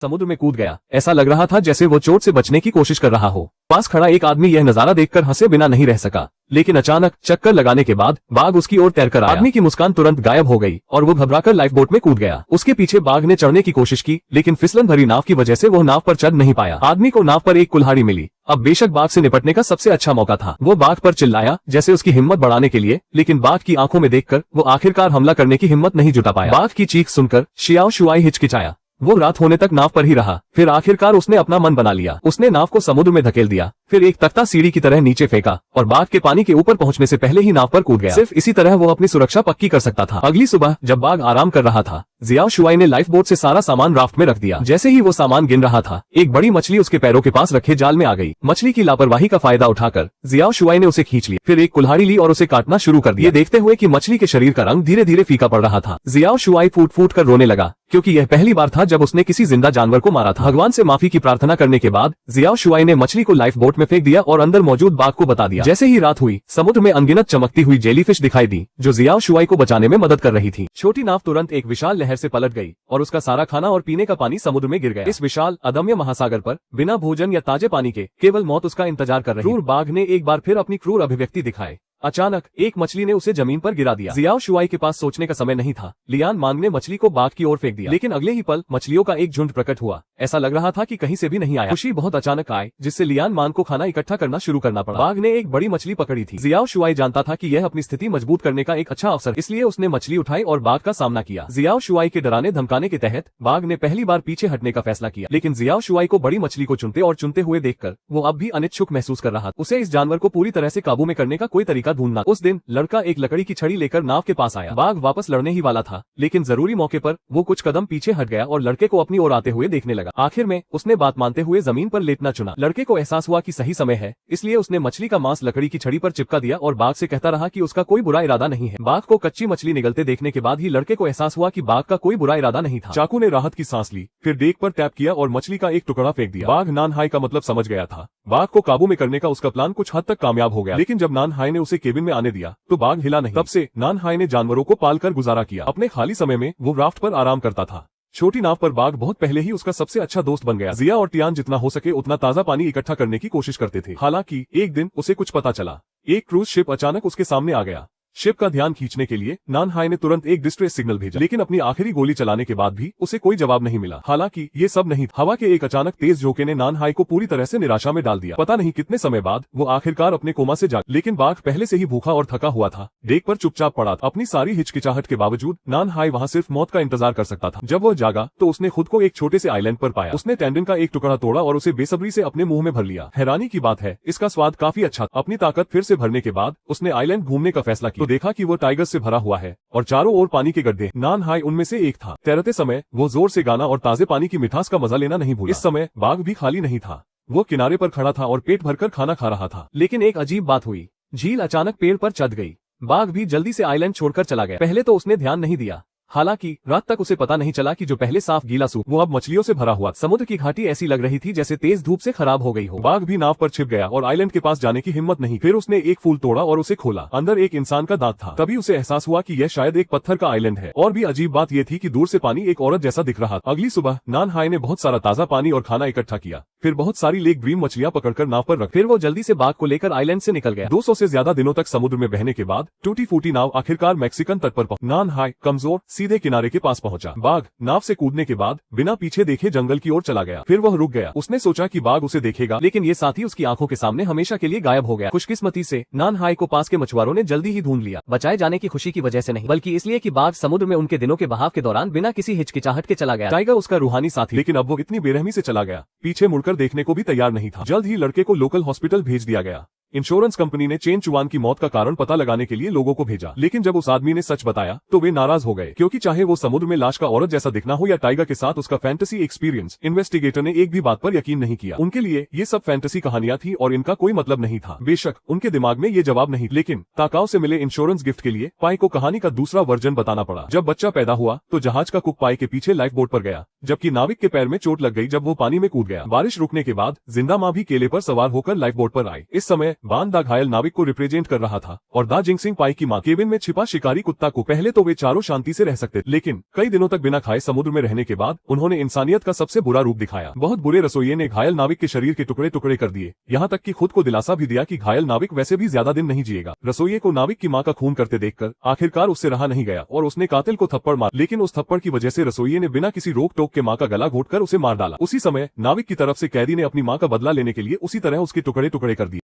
समुद्र में कूद गया। ऐसा लग रहा था जैसे वो चोट से बचने की कोशिश कर रहा हो। पास खड़ा एक आदमी यह नजारा देखकर हंसे बिना नहीं रह सका, लेकिन अचानक चक्कर लगाने के बाद बाघ उसकी ओर तैरकर आया। आदमी की मुस्कान तुरंत गायब हो गई और वो घबराकर लाइफ बोट में कूद गया। उसके पीछे बाघ ने चढ़ने की कोशिश की, लेकिन फिसलन भरी नाव की वजह से वो नाव पर चढ़ नहीं पाया। आदमी को नाव पर एक कुल्हाड़ी मिली। अब बेशक बाघ से निपटने का सबसे अच्छा मौका था। वो बाघ पर चिल्लाया जैसे उसकी हिम्मत बढ़ाने के लिए, लेकिन बाघ की आंखों में देखकर वो आखिरकार हमला करने की हिम्मत नहीं जुटा पाया। बाघ की चीख सुनकर शियाओ शुआई हिचकिचाया। वो रात होने तक नाव पर ही रहा। फिर आखिरकार उसने अपना मन बना लिया। उसने नाव को समुद्र में धकेल दिया, फिर एक तख्ता सीढ़ी की तरह नीचे फेंका और बाघ के पानी के ऊपर पहुंचने से पहले ही नाव पर कूद गया। सिर्फ इसी तरह वो अपनी सुरक्षा पक्की कर सकता था। अगली सुबह जब बाघ आराम कर रहा था, जियाओ शुआई ने लाइफ बोट से सारा सामान राफ्ट में रख दिया। जैसे ही वो सामान गिन रहा था, एक बड़ी मछली उसके पैरों के पास रखे जाल में आ गई। मछली की लापरवाही का फायदा उठाकर जियाओ शुआई ने उसे खींच लिया, फिर एक कुल्हाड़ी ली और उसे काटना शुरू कर दिया। ये देखते हुए कि मछली के शरीर का रंग धीरे धीरे फीका पड़ रहा था, जियाओ शुआई फूट फूट कर रोने लगा, क्योंकि यह पहली बार था जब उसने किसी जिंदा जानवर को मारा था। भगवान से माफी की प्रार्थना करने के बाद जियाओ शुआई ने मछली को लाइफ बोट में फेंक दिया और अंदर मौजूद बाघ को बता दिया। जैसे ही रात हुई, समुद्र में अनगिनत चमकती हुई जेलीफिश दिखाई दी, जो जियाओ शुआई को बचाने में मदद कर रही थी। छोटी नाव तुरंत एक विशाल लहर से पलट गई और उसका सारा खाना और पीने का पानी समुद्र में गिर गया। इस विशाल अदम्य महासागर पर बिना भोजन या ताजे पानी के केवल मौत उसका इंतजार कर रही। क्रूर बाघ ने एक बार फिर अपनी क्रूर अभिव्यक्ति दिखाए। अचानक एक मछली ने उसे जमीन पर गिरा दिया। जियाओ शुआई के पास सोचने का समय नहीं था। लियान मांग ने मछली को बाघ की ओर फेंक दिया, लेकिन अगले ही पल मछलियों का एक झुंड प्रकट हुआ। ऐसा लग रहा था कि कहीं से भी नहीं आया। खुशी बहुत अचानक आए, जिससे लियान मांग को खाना इकट्ठा करना शुरू करना पड़ा। बाघ ने एक बड़ी मछली पकड़ी थी। जियाओ शुआई जानता था कि यह अपनी स्थिति मजबूत करने का एक अच्छा अवसर, इसलिए उसने मछली उठाई और बाघ का सामना किया। जियाओ शुआई के डराने धमकाने के तहत बाघ ने पहली बार पीछे हटने का फैसला किया, लेकिन जियाओ शुआई को बड़ी मछली को चुनते हुए देखकर वो अब भी अनिच्छुक महसूस कर रहा। उसे इस जानवर को पूरी तरह से काबू में करने का कोई तरीका ढूंढना। उस दिन लड़का एक लकड़ी की छड़ी लेकर नाव के पास आया। बाघ वापस लड़ने ही वाला था, लेकिन जरूरी मौके पर वो कुछ कदम पीछे हट गया और लड़के को अपनी ओर आते हुए देखने लगा। आखिर में उसने बात मानते हुए जमीन पर लेटना चुना। लड़के को एहसास हुआ कि सही समय है, इसलिए उसने मछली का मांस लकड़ी की छड़ी पर चिपका दिया और बाघ से कहता रहा कि उसका कोई बुरा इरादा नहीं है। बाघ को कच्ची मछली निगलते देखने के बाद ही लड़के को एहसास हुआ कि बाघ का कोई बुरा इरादा नहीं था। चाकू ने राहत की सांस ली, फिर डेक पर टैप किया और मछली का एक टुकड़ा फेंक दिया। बाघ नानहाई का मतलब समझ गया था। बाघ को काबू में करने का उसका प्लान कुछ हद तक कामयाब हो गया, लेकिन जब नानहाई ने उसे केबिन में आने दिया तो बाघ हिला नहीं। तब से नानहाई ने जानवरों को पालकर गुजारा किया। अपने खाली समय में वो राफ्ट पर आराम करता था। छोटी नाव पर बाघ बहुत पहले ही उसका सबसे अच्छा दोस्त बन गया। जिया और टियान जितना हो सके उतना ताजा पानी इकट्ठा करने की कोशिश करते थे। हालांकि एक दिन उसे कुछ पता चला। एक क्रूज शिप अचानक उसके सामने आ गया। शिप का ध्यान खींचने के लिए नानहाई ने तुरंत एक डिस्ट्रेस सिग्नल भेजा, लेकिन अपनी आखिरी गोली चलाने के बाद भी उसे कोई जवाब नहीं मिला। हालांकि ये सब नहीं, हवा के एक अचानक तेज झोंके ने नानहाई को पूरी तरह से निराशा में डाल दिया। पता नहीं कितने समय बाद वो आखिरकार अपने कोमा से जागा, लेकिन बाघ पहले से ही भूखा और थका हुआ था। डेक पर चुपचाप पड़ा था। अपनी सारी हिचकिचाहट के बावजूद नानहाई वहाँ सिर्फ मौत का इंतजार कर सकता था। जब वो जागा तो उसने खुद को एक छोटे से आइलैंड पर पाया। उसने टेंडन का एक टुकड़ा तोड़ा और उसे बेसब्री से अपने मुंह में भर लिया। हैरानी की बात है, इसका स्वाद काफी अच्छा था। अपनी ताकत फिर से भरने के बाद उसने आइलैंड घूमने का फैसला किया तो देखा कि वो टाइगर से भरा हुआ है और चारों ओर पानी के गड्ढे। नानहाई उनमें से एक था। तैरते समय वो जोर से गाना और ताजे पानी की मिठास का मजा लेना नहीं भूला। इस समय बाघ भी खाली नहीं था। वो किनारे पर खड़ा था और पेट भरकर खाना खा रहा था। लेकिन एक अजीब बात हुई। झील अचानक पेड़ पर चढ़ गई। बाघ भी जल्दी से आइलैंड छोड़कर चला गया। पहले तो उसने ध्यान नहीं दिया। हालांकि रात तक उसे पता नहीं चला कि जो पहले साफ गीला सूप वो अब मछलियों से भरा हुआ। समुद्र की घाटी ऐसी लग रही थी जैसे तेज धूप से खराब हो गई हो। बाघ भी नाव पर छिप गया और आइलैंड के पास जाने की हिम्मत नहीं। फिर उसने एक फूल तोड़ा और उसे खोला। अंदर एक इंसान का दांत था। तभी उसे एहसास हुआ कि यह शायद एक पत्थर का आइलैंड है। और भी अजीब बात यह थी कि दूर से पानी एक औरत जैसा दिख रहा था। अगली सुबह नानहाई ने बहुत सारा ताजा पानी और खाना इकट्ठा किया। फिर बहुत सारी लेक ड्रीम मछलियां पकड़कर नाव पर रख। फिर वो जल्दी से बाघ को लेकर आइलैंड से निकल गया। 200 से ज्यादा दिनों तक समुद्र में बहने के बाद टूटी फूटी नाव आखिरकार मैक्सिकन तट पर पहुंची। नानहाई कमजोर सीधे किनारे के पास पहुंचा। बाघ नाव से कूदने के बाद बिना पीछे देखे जंगल की ओर चला गया। फिर वह रुक गया। उसने सोचा कि बाघ उसे देखेगा, लेकिन ये साथी उसकी आंखों के सामने हमेशा के लिए गायब हो गया। खुशकिस्मती से नानहाई को पास के मछुआरों ने जल्दी ही ढूंढ लिया। बचाए जाने की खुशी की वजह से नहीं, बल्कि इसलिए कि बाघ समुद्र में उनके दिनों के बहाव के दौरान बिना किसी हिचकिचाहट के चला गया। टाइगर उसका रूहानी साथी, लेकिन अब वो इतनी बेरहमी से चला गया, पीछे मुड़कर देखने को भी तैयार नहीं था। जल्द ही लड़के को लोकल हॉस्पिटल भेज दिया गया। इंश्योरेंस कंपनी ने चेन चुआन की मौत का कारण पता लगाने के लिए लोगों को भेजा, लेकिन जब उस आदमी ने सच बताया तो वे नाराज हो गए, क्योंकि चाहे वो समुद्र में लाश का औरत जैसा दिखना हो या टाइगर के साथ उसका फैंटेसी एक्सपीरियंस, इन्वेस्टिगेटर ने एक भी बात पर यकीन नहीं किया। उनके लिए ये सब फैंटेसी कहानियां थी और इनका कोई मतलब नहीं था। बेशक उनके दिमाग में ये जवाब नहीं, लेकिन ताकाओ से मिले इंश्योरेंस गिफ्ट के लिए पाई को कहानी का दूसरा वर्जन बताना पड़ा। जब बच्चा पैदा हुआ तो जहाज का कुक पाई के पीछे लाइफ बोट पर गया। जबकि नाविक के पैर में चोट लग गई जब वो पानी में कूद गया। बारिश रुकने के बाद जिंदा माँ भी केले पर सवार होकर लाइफ बोट पर आई। इस समय बान दा घायल नाविक को रिप्रेजेंट कर रहा था और दा जिंगसिंग पाई की माँ केबिन में छिपा शिकारी कुत्ता को। पहले तो वे चारों शांति से रह सकते, लेकिन कई दिनों तक बिना खाए समुद्र में रहने के बाद उन्होंने इंसानियत का सबसे बुरा रूप दिखाया। बहुत बुरे रसोइये ने घायल नाविक के शरीर के टुकड़े टुकड़े कर दिए, यहाँ तक कि खुद को दिलासा भी दिया कि घायल नाविक वैसे भी ज्यादा दिन नहीं जिएगा। रसोइये को नाविक की माँ का खून करते देखकर आखिरकार उससे रहा नहीं गया और उसने कातिल को थप्पड़ मार, लेकिन उस थप्पड़ की वजह से रसोइये ने बिना किसी रोक टोक के माँ का गला घोटकर उसे मार डाला। उसी समय नाविक की तरफ से कैदी ने अपनी माँ का बदला लेने के लिए उसी तरह उसके टुकड़े टुकड़े कर दिए।